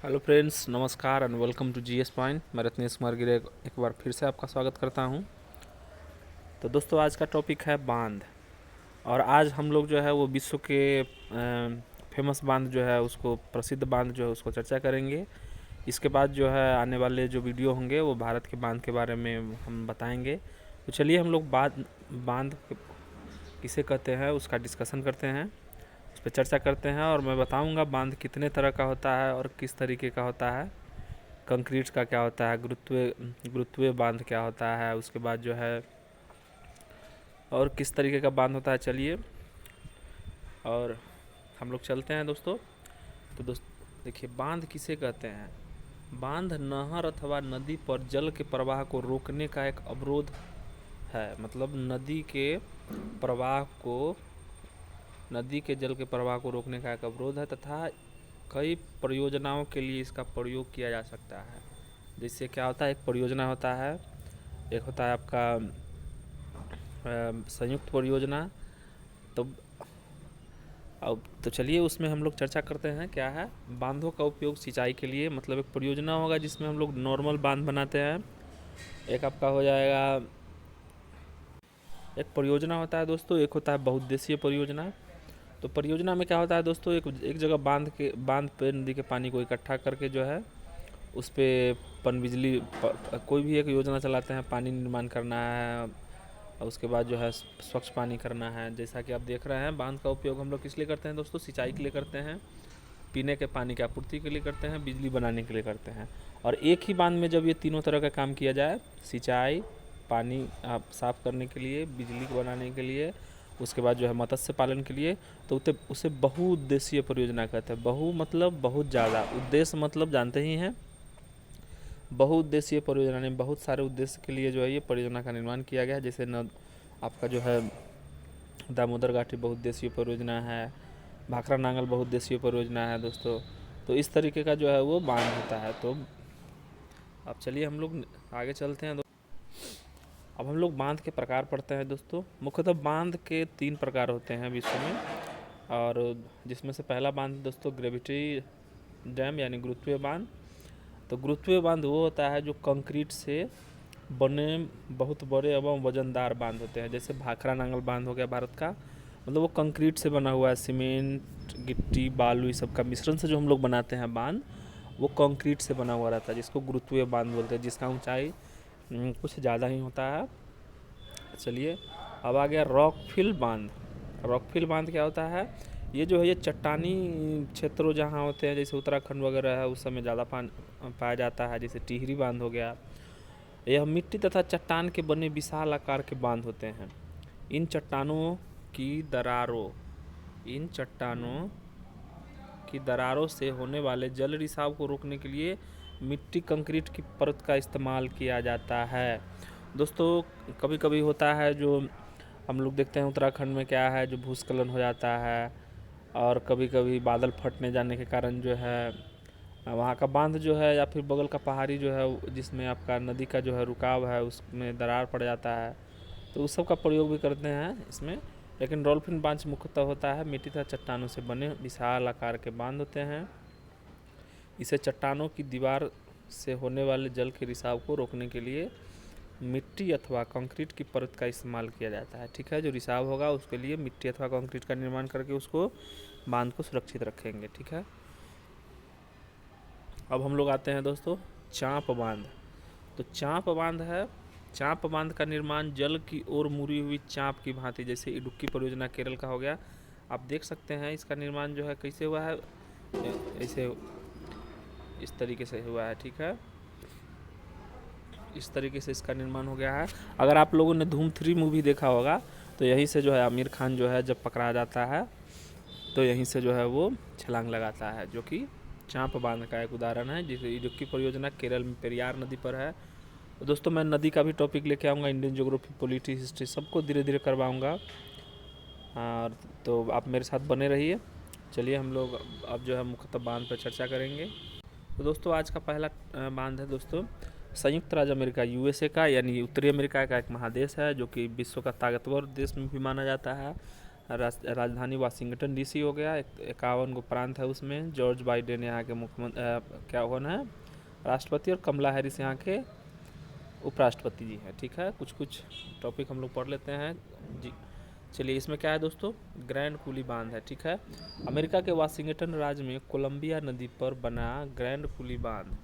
Hello friends, नमस्कार and welcome to GS point. मैं रत्नेश कुमार गिरे एक बार फिर से आपका स्वागत करता हूं। तो दोस्तों, आज का टॉपिक है बांध। और आज हम लोग जो है वो विश्व के फेमस बांध जो है उसको, प्रसिद्ध बांध जो है उसको चर्चा करेंगे। इसके बाद जो है आने वाले जो वीडियो होंगे वो भारत के बांध के बारे में हम बताएंगे। तो चलिए हम लोग बांध किसे कहते हैं उसका डिस्कशन करते हैं, उस पर चर्चा करते हैं। और मैं बताऊंगा बांध कितने तरह का होता है और किस तरीके का होता है। कंक्रीट का क्या होता है, गुरुत्वीय बांध क्या होता है, उसके बाद जो है और किस तरीके का बांध होता है। चलिए और हम लोग चलते हैं दोस्तों। तो देखिए, बांध किसे कहते हैं। बांध नहर अथवा नदी पर जल के प्रवाह को रोकने का एक अवरोध है। मतलब प्रवाह को नदी के जल के प्रवाह को रोकने का एक अवरोध है तथा कई परियोजनाओं के लिए इसका प्रयोग किया जा सकता है। जिससे क्या होता है, एक परियोजना होता है, एक होता है आपका संयुक्त परियोजना। तो अब तो चलिए उसमें हम लोग चर्चा करते हैं क्या है। बांधों का उपयोग सिंचाई के लिए, मतलब एक परियोजना होगा जिसमें हम लोग नॉर्मल बांध बनाते हैं। एक आपका हो जाएगा, एक परियोजना होता है दोस्तों, एक होता है बहुउद्देशीय परियोजना। तो परियोजना में क्या होता है दोस्तों, एक जगह बांध पे नदी के पानी को इकट्ठा करके जो है उस पर कोई भी एक योजना चलाते हैं। पानी निर्माण करना है और उसके बाद जो है स्वच्छ पानी करना है। जैसा कि आप देख रहे हैं, बांध का उपयोग हम लोग किस लिए करते हैं दोस्तों, सिंचाई के लिए करते हैं, पीने के पानी की आपूर्ति के लिए करते हैं, बिजली बनाने के लिए करते हैं। और एक ही बांध में जब ये तीनों तरह का काम किया जाए, सिंचाई, पानी साफ करने के लिए, बिजली बनाने के लिए, उसके बाद जो है मत्स्य पालन के लिए, तो उसे बहुउद्देशीय परियोजना कहते हैं। मतलब बहुत ज़्यादा, उद्देश्य मतलब जानते ही हैं। बहुउद्देशीय परियोजना ने बहुत सारे उद्देश्य के लिए जो है ये परियोजना का निर्माण किया गया है। जैसे न आपका जो है दामोदर घाटी बहुउद्देशीय परियोजना है, भाखड़ा नांगल बहुउद्देशीय परियोजना है दोस्तों। तो इस तरीके का जो है वो बांध होता है। तो अब चलिए हम लोग आगे चलते हैं। अब हम लोग बांध के प्रकार पढ़ते हैं दोस्तों। मुख्यतः बांध के 3 प्रकार होते हैं विश्व में, और जिसमें से पहला बांध दोस्तों ग्रेविटी डैम यानी गुरुत्वीय बांध। तो गुरुत्वीय बांध वो होता है जो कंक्रीट से बने बहुत बड़े एवं वजनदार बांध होते हैं। जैसे भाखड़ा नांगल बांध हो गया भारत का, मतलब वो कंक्रीट से बना हुआ है, सीमेंट गिट्टी बालू इस सब का मिश्रण से जो हम लोग बनाते हैं बांध, वो कंक्रीट से बना हुआ रहता है, जिसको गुरुत्वीय बांध बोलते हैं, जिसका ऊंचाई कुछ ज़्यादा ही होता है। चलिए अब आ गया रॉकफिल बांध। रॉकफिल बांध क्या होता है, ये जो है ये चट्टानी क्षेत्रों जहाँ होते हैं, जैसे उत्तराखंड वगैरह है, उस समय ज़्यादा पाया जाता है। जैसे टिहरी बांध हो गया, यह मिट्टी तथा चट्टान के बने विशाल आकार के बांध होते हैं। इन चट्टानों की दरारों इन चट्टानों की दरारों से होने वाले जल रिसाव को रोकने के लिए मिट्टी कंक्रीट की परत का इस्तेमाल किया जाता है दोस्तों। कभी कभी होता है जो हम लोग देखते हैं उत्तराखंड में क्या है, जो भूस्खलन हो जाता है, और कभी कभी बादल फटने जाने के कारण जो है वहाँ का बांध जो है या फिर बगल का पहाड़ी जो है जिसमें आपका नदी का जो है रुकाव है उसमें दरार पड़ जाता है, तो उस सब का प्रयोग भी करते हैं इसमें। लेकिन डॉल्फिन बांध मुख्यतः होता है मिट्टी तथा चट्टानों से बने विशाल आकार के बांध होते हैं। इसे चट्टानों की दीवार से होने वाले जल के रिसाव को रोकने के लिए मिट्टी अथवा कंक्रीट की परत का इस्तेमाल किया जाता है। ठीक है, जो रिसाव होगा उसके लिए मिट्टी अथवा कंक्रीट का निर्माण करके उसको बांध को सुरक्षित रखेंगे। ठीक है, अब हम लोग आते हैं दोस्तों चाँप बांध। तो चाँप बांध का निर्माण जल की ओर मुड़ी हुई चाँप की भांति, जैसे इडुक्की परियोजना केरल का हो गया। आप देख सकते हैं इसका निर्माण जो है कैसे हुआ है, ऐसे इस तरीके से हुआ है। ठीक है, इस तरीके से इसका निर्माण हो गया है। अगर आप लोगों ने धूम 3 मूवी देखा होगा तो यहीं से जो है आमिर खान जो है जब पकड़ा जाता है तो यहीं से जो है वो छलांग लगाता है, जो कि चाँप बांध का एक उदाहरण है। जिसे इडुक्की परियोजना केरल में पेरियार नदी पर है। तो दोस्तों मैं नदी का भी टॉपिक लेके आऊँगा, इंडियन ज्योग्राफी, पॉलिटी, हिस्ट्री सबको धीरे धीरे करवाऊँगा, और तो आप मेरे साथ बने रहिए। चलिए हम लोग अब जो है मुख्यतः बांध पर चर्चा करेंगे। तो दोस्तों आज का पहला बांध है दोस्तों संयुक्त राज्य अमेरिका यूएसए का, यानी उत्तरी अमेरिका का एक महादेश है जो कि विश्व का ताकतवर देश में भी माना जाता है। राजधानी वाशिंगटन डीसी हो गया, 51 गो प्रांत है उसमें। जॉर्ज बाइडेन यहाँ के मुख्यमंत्री क्या कौन है राष्ट्रपति, और कमला हैरिस यहाँ के उपराष्ट्रपति जी हैं। ठीक है, कुछ कुछ टॉपिक हम लोग पढ़ लेते हैं जी। चलिए, इसमें क्या है दोस्तों, ग्रैंड कूली बांध है। ठीक है, अमेरिका के वाशिंगटन राज्य में कोलंबिया नदी पर बना ग्रैंड कूली बांध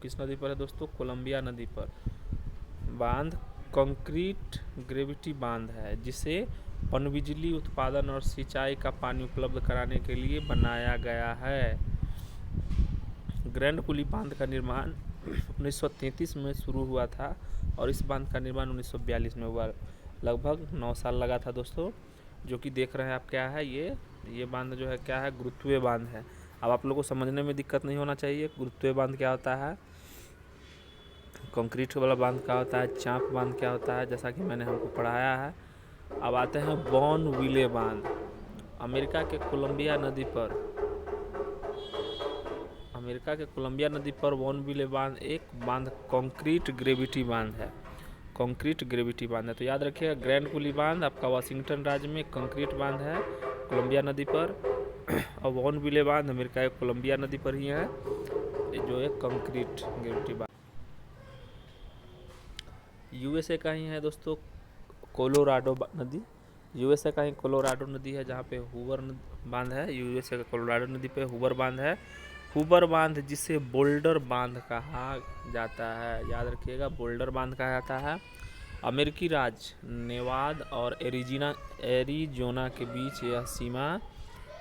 किस नदी पर है दोस्तों, कोलंबिया नदी पर। बांध कंक्रीट ग्रेविटी बांध है जिसे पनबिजली उत्पादन और सिंचाई का पानी उपलब्ध कराने के लिए बनाया गया है। ग्रैंड कूली बांध का निर्माण 1933 में शुरू हुआ था और इस बांध का निर्माण 1942 में हुआ। लगभग 9 साल लगा था दोस्तों। जो कि देख रहे हैं आप क्या है, ये बांध जो है क्या है, गुरुत्वीय बांध है। अब आप लोगों को समझने में दिक्कत नहीं होना चाहिए। गुरुत्वीय बांध क्या होता है, कंक्रीट वाला बांध क्या होता है, चाप बांध क्या होता है, जैसा कि मैंने हमको पढ़ाया है। अब आते हैं बॉर्नविले बांध। अमेरिका के कोलंबिया नदी पर बॉर्नविले बांध एक बांध कंक्रीट ग्रेविटी बांध है। कंक्रीट ग्रेविटी बांध है, तो याद रखिएगा ग्रैंड कूली बांध आपका वाशिंगटन राज्य में कंक्रीट बांध है कोलंबिया नदी पर, और बॉर्नविले बांध अमेरिका के कोलंबिया नदी पर ही है, जो एक कंक्रीट ग्रेविटी बांध। यूएसए का ही है दोस्तों कोलोराडो नदी। यूएसए का ही कोलोराडो नदी है जहाँ पे हुबर बांध है। यूएसए का कोलोराडो नदी पे हुबर बांध है। हुबर बांध जिसे बोल्डर बांध कहा जाता है, याद रखिएगा बोल्डर बांध कहा जाता है। अमेरिकी राज्य नेवादा और एरिजोना के बीच यह सीमा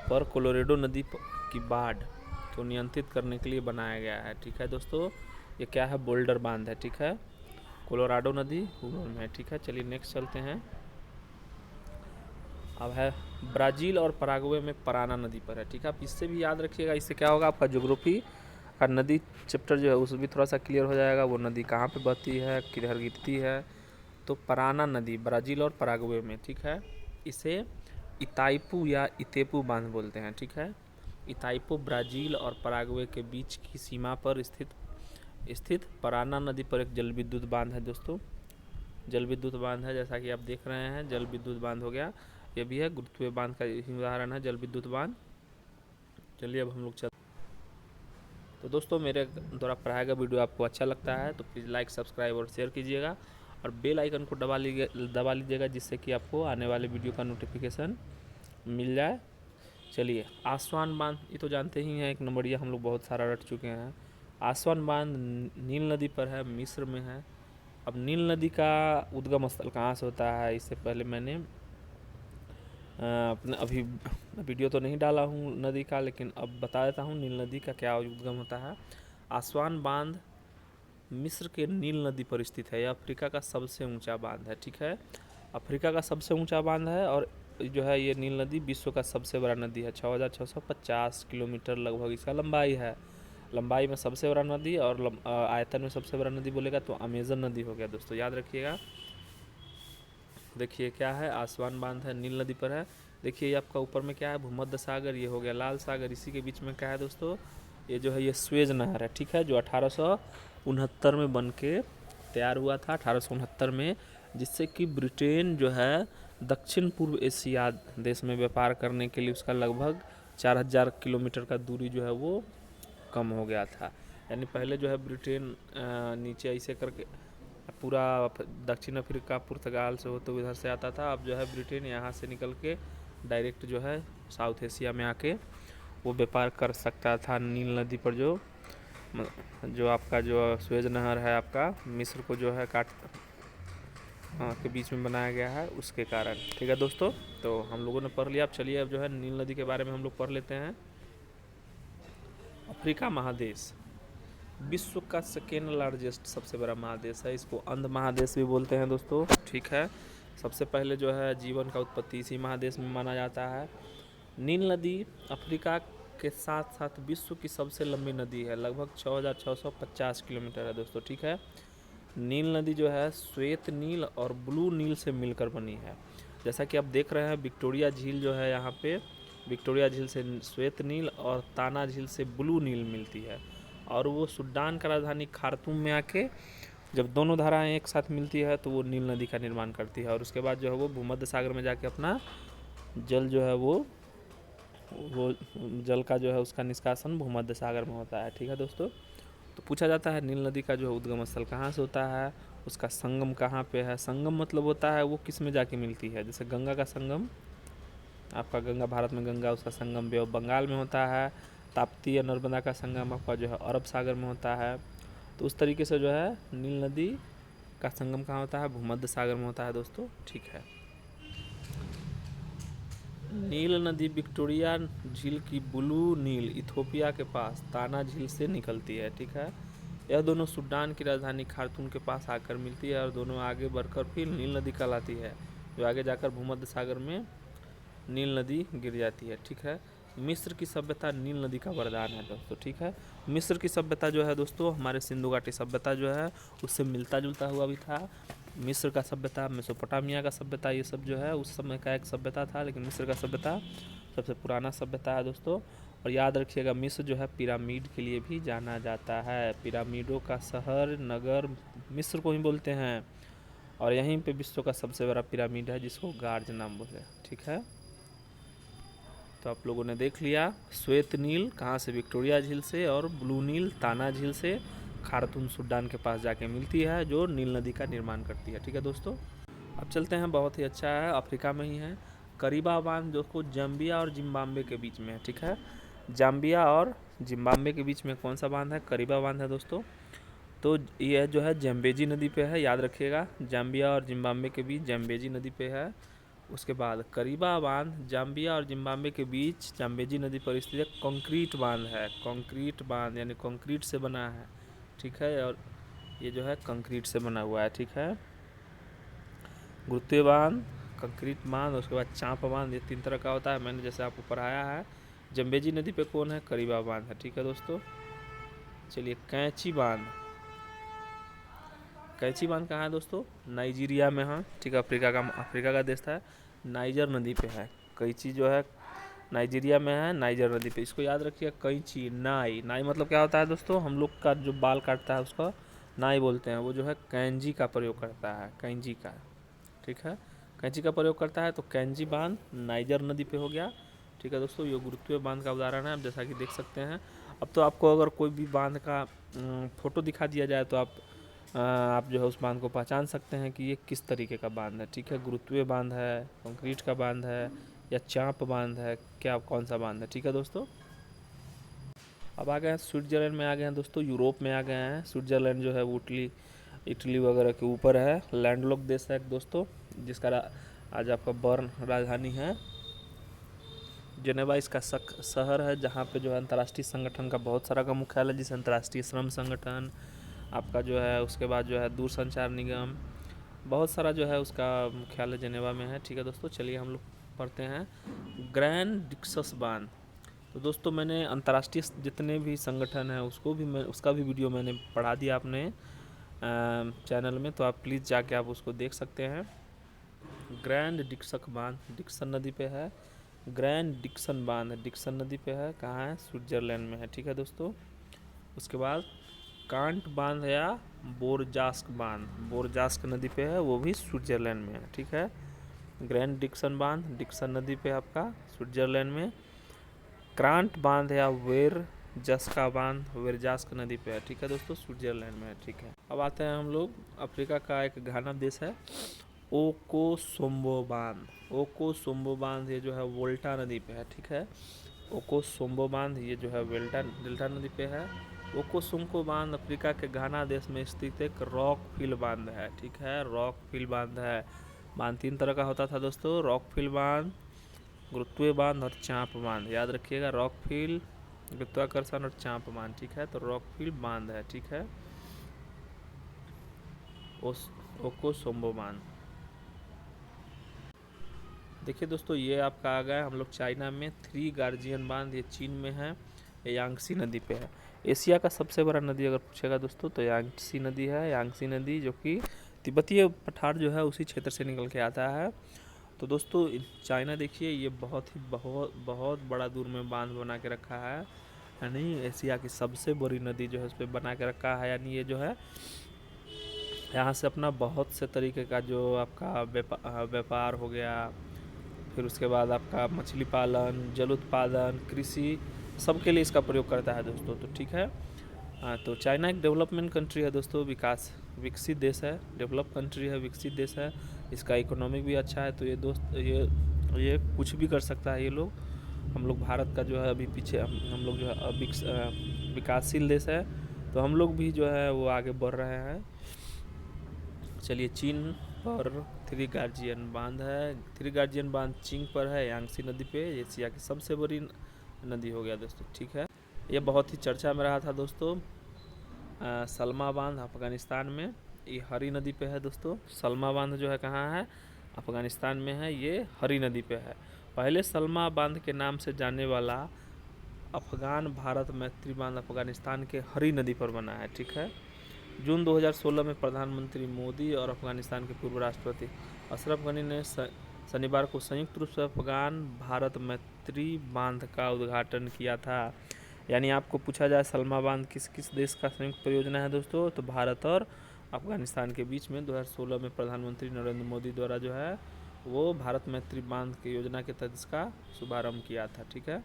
पर कोलोराडो नदी की बाढ़ को नियंत्रित करने के लिए बनाया गया है। ठीक है दोस्तों, ये क्या है, बोल्डर बांध है। ठीक है, कोलोराडो नदी हुबर में है। ठीक है, चलिए नेक्स्ट चलते हैं। अब है ब्राज़ील और पराग्वे में पराना नदी पर है। ठीक है, आप इससे भी याद रखिएगा, इससे क्या होगा आपका ज्योग्राफी का नदी चैप्टर जो है उस भी थोड़ा सा क्लियर हो जाएगा। वो नदी कहाँ पे बहती है, किधर गिरती है। तो पराना नदी ब्राज़ील और पराग्वे में। ठीक है, इसे इताइपू या इतेपू बांध बोलते हैं। ठीक है, इताइपू ब्राज़ील और पराग्वे के बीच की सीमा पर स्थित पराना नदी पर एक जल विद्युत बांध है दोस्तों। जल विद्युत बांध है, जैसा कि आप देख रहे हैं, जल विद्युत बांध हो गया। ये भी है गुरुत्वीय बांध का ही उदाहरण है, जल विद्युत बांध। चलिए अब हम लोग तो दोस्तों मेरे द्वारा पढ़ाया गया वीडियो आपको अच्छा लगता है तो प्लीज़ लाइक, सब्सक्राइब और शेयर कीजिएगा, और बेल आइकन को दबा लीजिएगा जिससे कि आपको आने वाले वीडियो का नोटिफिकेशन मिल जाए। चलिए, आसवान बांध ये तो जानते ही हैं, 1 नंबरिया हम लोग बहुत सारा रट चुके हैं। आसवान बांध नील नदी पर है, मिस्र में है। अब नील नदी का उद्गम स्थल कहाँ से होता है, इससे पहले मैंने अपने अभी वीडियो तो नहीं डाला हूँ नदी का, लेकिन अब बता देता हूँ नील नदी का क्या उद्गम होता है। आसवान बांध मिस्र के नील नदी पर स्थित है। यह अफ्रीका का सबसे ऊंचा बांध है। ठीक है, अफ्रीका का सबसे ऊंचा बांध है, और जो है ये नील नदी विश्व का सबसे बड़ा नदी है। 6650 किलोमीटर लगभग इसका लंबाई है। लंबाई में सबसे बड़ा नदी और आयतन में सबसे बड़ा नदी बोलेगा तो अमेजन नदी हो गया दोस्तों, याद रखिएगा। देखिए क्या है, आसवान बांध है, नील नदी पर है। देखिए ये आपका ऊपर में क्या है, भूमध्य सागर, ये हो गया लाल सागर। इसी के बीच में क्या है दोस्तों, ये जो है ये स्वेज नहर है। ठीक है, जो 1869 में बन के तैयार हुआ था, 1869 में, जिससे कि ब्रिटेन जो है दक्षिण पूर्व एशिया देश में व्यापार करने के लिए उसका लगभग 4000 किलोमीटर का दूरी जो है वो कम हो गया था। यानी पहले जो है ब्रिटेन नीचे ऐसे करके पूरा दक्षिण अफ्रीका पुर्तगाल से होते हुए इधर से आता था। अब जो है ब्रिटेन यहाँ से निकल के डायरेक्ट जो है साउथ एशिया में आके वो व्यापार कर सकता था नील नदी पर, जो आपका जो स्वेज नहर है आपका मिस्र को जो है काट के बीच में बनाया गया है उसके कारण। ठीक है दोस्तों, तो हम लोगों ने पढ़ लिया। अब चलिए अब जो है नील नदी के बारे में हम लोग पढ़ लेते हैं। अफ्रीका महादेश विश्व का सेकेंड लार्जेस्ट सबसे बड़ा महादेश है। इसको अंध महादेश भी बोलते हैं दोस्तों। ठीक है, सबसे पहले जो है जीवन का उत्पत्ति इसी महादेश में माना जाता है। नील नदी अफ्रीका के साथ साथ विश्व की सबसे लंबी नदी है, लगभग 6650 किलोमीटर है दोस्तों। ठीक है, नील नदी जो है श्वेत नील और ब्लू नील से मिलकर बनी है। जैसा कि आप देख रहे हैं विक्टोरिया झील जो है यहाँ पे, विक्टोरिया झील से श्वेत नील और ताना झील से ब्लू नील मिलती है, और वो सूडान का राजधानी खार्तूम में आके जब दोनों धाराएं एक साथ मिलती है तो वो नील नदी का निर्माण करती है, और उसके बाद जो है वो भूमध्य सागर में जाके अपना जल जो है वो जल का जो है उसका निष्कासन भूमध्य सागर में होता है। ठीक है दोस्तों। तो पूछा जाता है नील नदी का जो है उद्गम स्थल कहाँ से होता है, उसका संगम कहाँ पे है। संगम मतलब होता है वो किस में जाके मिलती है। जैसे गंगा का संगम, आपका गंगा, भारत में गंगा, उसका संगम बे ऑफ बंगाल में होता है। ताप्ती या नर्मदा का संगम आपका जो है अरब सागर में होता है। तो उस तरीके से जो है नील नदी का संगम कहाँ होता है, भूमध्य सागर में होता है दोस्तों। ठीक है। नील नदी विक्टोरिया झील की ब्लू नील इथोपिया के पास ताना झील से निकलती है। ठीक है। यह दोनों सूडान की राजधानी खार्तूम के पास आकर मिलती है और दोनों आगे बढ़कर फिर नील नदी कहलाती है, जो आगे जाकर भूमध्य सागर में नील नदी गिर जाती है। ठीक है। मिस्र की सभ्यता नील नदी का वरदान है दोस्तों। ठीक है। मिस्र की सभ्यता जो है दोस्तों हमारे सिंधु घाटी सभ्यता जो है उससे मिलता जुलता हुआ भी था। मिस्र का सभ्यता, मेसोपोटामिया का सभ्यता, ये सब जो है उस समय का एक सभ्यता था, लेकिन मिस्र का सभ्यता सबसे पुराना सभ्यता है दोस्तों। और याद रखिएगा मिस्र जो है पिरामिड के लिए भी जाना जाता है। पिरामिडों का शहर, नगर मिस्र को ही बोलते हैं। और यहीं पे विश्व का सबसे बड़ा पिरामिड है जिसको गार्ज नाम बोलते हैं। ठीक है। तो आप लोगों ने देख लिया श्वेत नील कहाँ से, विक्टोरिया झील से, और ब्लू नील ताना झील से खार्तूम सूडान के पास जाके मिलती है, जो नील नदी का निर्माण करती है। ठीक है दोस्तों। अब चलते हैं, बहुत ही अच्छा है, अफ्रीका में ही है। करीबा बांध जो को जाम्बिया और जिम्बाब्वे के बीच में है। ठीक है। जाम्बिया और जिम्बाब्वे के बीच में कौन सा बांध है, करीबा बांध है दोस्तों। तो यह जो है जम्बेजी नदी पे है, याद रखिएगा जाम्बिया और जिम्बाब्वे के बीच जम्बेजी नदी पे है। उसके बाद करीबा बांध जाम्बिया और जिम्बाब्वे के बीच जाम्बेजी नदी पर स्थित एक कंक्रीट बांध है। कंक्रीट बांध यानी कंक्रीट से बना है। ठीक है। और ये जो है कंक्रीट से बना हुआ है। ठीक है। गुरुत्वीय बांध, कंक्रीट बांध, उसके बाद चांप बांध, ये 3 तरह का होता है। मैंने जैसे आपको पढ़ाया है। जम्बेजी नदी पे कौन है, करीबा बांध है। ठीक है दोस्तों। चलिए कैंची बांध, कैंची बांध कहाँ है दोस्तों, नाइजीरिया में है। ठीक है। अफ्रीका का देश है, नाइजर नदी पे है। कैंची जो है नाइजीरिया में है, नाइजर नदी पे। इसको याद रखिए, कैंची, नाई। नाई मतलब क्या होता है दोस्तों, हम लोग का जो बाल काटता है उसको नाई बोलते हैं। वो जो है कैंची का प्रयोग करता है, कैंची का। ठीक है। कैंची का प्रयोग करता है। तो कैंची बांध नाइजर नदी पे हो गया। ठीक है दोस्तों। ये गुरुत्वीय बांध का उदाहरण है, आप जैसा कि देख सकते हैं। अब तो आपको अगर कोई भी बांध का फोटो दिखा दिया जाए तो आप जो है उस बांध को पहचान सकते हैं कि ये किस तरीके का बांध है। ठीक है। गुरुत्वीय बांध है, कंक्रीट का बांध है, या चांप बांध है, क्या कौन सा बांध है। ठीक है दोस्तों। अब आ गए हैं स्विट्जरलैंड में, आ गए हैं दोस्तों, यूरोप में आ गए हैं। स्विट्जरलैंड जो है वो इटली वगैरह के ऊपर है, लैंडलॉक देश है दोस्तों, जिसका आज आपका बर्न राजधानी है। जेनेवा इसका शहर है, जहाँ पे जो है अंतर्राष्ट्रीय संगठन का बहुत सारा का मुख्यालय, जैसे अंतर्राष्ट्रीय श्रम संगठन आपका जो है, उसके बाद जो है दूरसंचार निगम, बहुत सारा जो है उसका मुख्यालय जेनेवा में है। ठीक है दोस्तों। चलिए हम लोग पढ़ते हैं ग्रैंड डिक्सस बांध। तो दोस्तों मैंने अंतर्राष्ट्रीय जितने भी संगठन है उसका भी वीडियो मैंने पढ़ा दिया अपने चैनल में, तो आप प्लीज़ जाके आप उसको देख सकते हैं। ग्रैंड डिक्सक बांध डिक्सन नदी पे है। ग्रैंड डिक्सन बांध डिक्सन नदी पे है, कहाँ है, स्विट्जरलैंड में है। ठीक है दोस्तों। उसके बाद कांट बांध या बोरजास्क बांध बोरजास्क नदी पे है, वो भी स्विट्जरलैंड में है। ठीक है। ग्रैंड डिक्सन बांध डिक्सन नदी पे आपका स्विट्जरलैंड में। क्रांट बांध या वेरजस्का बांध वेरजास्क नदी पे है। ठीक है दोस्तों। स्विट्जरलैंड में है। ठीक है। अब आते हैं हम लोग, अफ्रीका का एक घाना देश है, ओकोसोम्बो बांध। ओकोसोम्बो बांध ये जो है वोल्टा नदी पे है। ठीक है। ओकोसोम्बो बांध ये जो है डेल्टा नदी पे है। ओकोसोम्बो बांध अफ्रीका के घाना देश में स्थित एक रॉकफिल बांध है। ठीक है। रॉकफिल बांध है। बांध 3 तरह का होता था दोस्तों, रॉकफिल बांध, गुरुत्वीय बांध और चांप बांध। याद रखिएगा, रॉकफिल, गुरुत्वाकर्षण और चांप बांध। ठीक है। तो रॉकफिल बांध है। ठीक है। ओकोसोम्बो बांध। देखिए दोस्तों, ये आपका आ गया हम लोग चाइना में, 3 गार्जियन बांध, ये चीन में है, ये यांगसी नदी पे है। एशिया का सबसे बड़ा नदी अगर पूछेगा दोस्तों तो यांगसी नदी है। यांगसी नदी जो कि तिब्बतीय पठार जो है उसी क्षेत्र से निकल के आता है। तो दोस्तों चाइना देखिए, ये बहुत बड़ा दूर में बांध बना के रखा है, यानी एशिया की सबसे बड़ी नदी जो है उस पर बना के रखा है। यानी ये जो है यहाँ से अपना बहुत से तरीके का जो आपका व्यापार हो गया, फिर उसके बाद आपका मछली पालन, जल उत्पादन, कृषि, सबके लिए इसका प्रयोग करता है दोस्तों। तो ठीक है। हाँ, तो चाइना एक डेवलपमेंट कंट्री है दोस्तों, विकसित देश है, डेवलप कंट्री है, विकसित देश है। इसका इकोनॉमिक भी अच्छा है। तो ये दोस्त ये कुछ भी कर सकता है ये लोग। हम लोग भारत का जो है अभी पीछे, हम लोग जो है विकासशील देश है, तो हम लोग भी जो है वो आगे बढ़ रहे हैं। चलिए, चीन पर थ्री गार्जियन बांध है। थ्री गार्जियन बांध चीन पर है, यांगसी नदी पे। एशिया की सबसे बड़ी नदी हो गया दोस्तों। ठीक है, ये बहुत ही चर्चा में रहा था दोस्तों। सलमा बांध अफ़गानिस्तान में, ये हरी नदी पे है दोस्तों। सलमा बांध जो है कहाँ है? अफ़गानिस्तान में है, ये हरी नदी पे है। पहले सलमा बांध के नाम से जाने वाला अफ़गान भारत मैत्री बांध अफ़गानिस्तान के हरी नदी पर बना है। ठीक है। जून 2016 में प्रधानमंत्री मोदी और अफ़गानिस्तान के पूर्व राष्ट्रपति अशरफ गनी ने शनिवार को संयुक्त रूप से अफ़गान भारत मैत्री बांध का उद्घाटन किया था। यानी आपको पूछा जाए सलमा बांध किस किस देश का संयुक्त परियोजना है दोस्तों, तो भारत और अफ़गानिस्तान के बीच में 2016 में प्रधानमंत्री नरेंद्र मोदी द्वारा जो है वो भारत मैत्री बांध की योजना के तहत इसका शुभारम्भ किया था। ठीक है।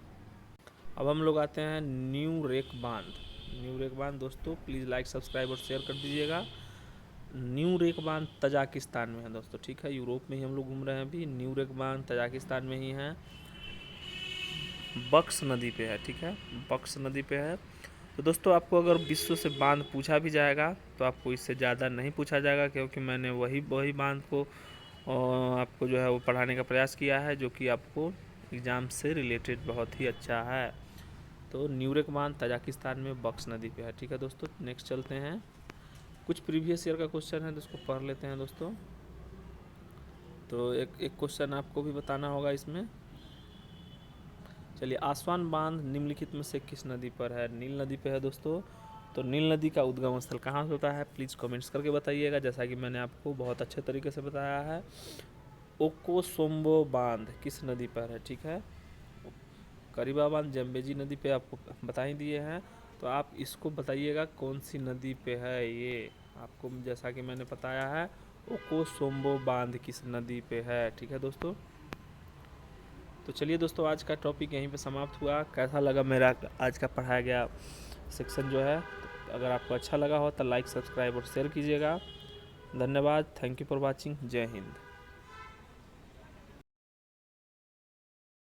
अब हम लोग आते हैं न्यू रेक बांध। न्यू रेक बांध दोस्तों, प्लीज़ लाइक, सब्सक्राइब और शेयर कर दीजिएगा। न्यू रेक बांध तजाकिस्तान में है दोस्तों। ठीक है, यूरोप में ही हम लोग घूम रहे हैं अभी। न्यू रेक बांध तजाकिस्तान में ही है, बक्स नदी पे है। ठीक है, बक्स नदी पे है। तो दोस्तों, आपको अगर विश्व से बांध पूछा भी जाएगा तो आपको इससे ज़्यादा नहीं पूछा जाएगा, क्योंकि मैंने वही बांध को आपको जो है वो पढ़ाने का प्रयास किया है, जो कि आपको एग्ज़ाम से रिलेटेड बहुत ही अच्छा है। तो न्यू रेक बांध तजाकिस्तान में बक्स नदी पे है। ठीक है दोस्तों, नेक्स्ट चलते हैं। कुछ प्रीवियस ईयर का क्वेश्चन है, तो उसको पढ़ लेते हैं दोस्तों। तो एक क्वेश्चन आपको भी बताना होगा इसमें। चलिए, आसवान बांध निम्नलिखित में से किस नदी पर है? नील नदी पे है दोस्तों। तो नील नदी का उद्गम स्थल कहाँ से होता है? प्लीज़ कमेंट्स करके बताइएगा, जैसा कि मैंने आपको बहुत अच्छे तरीके से बताया है। ओकोसोम्बो बांध किस नदी पर है? ठीक है, करीबा बांध जम्बेजी नदी पे आपको बता ही दिए हैं। तो आप इसको बताइएगा कौन सी नदी पे है ये, आपको जैसा कि मैंने बताया है ओकोसोम्बो बांध किस नदी पे है। ठीक है दोस्तों। तो चलिए दोस्तों, आज का टॉपिक यहीं पे समाप्त हुआ। कैसा लगा मेरा आज का पढ़ाया गया सेक्शन जो है? अगर आपको अच्छा लगा हो तो लाइक, सब्सक्राइब और शेयर कीजिएगा। धन्यवाद। Thank you for watching. जय हिंद।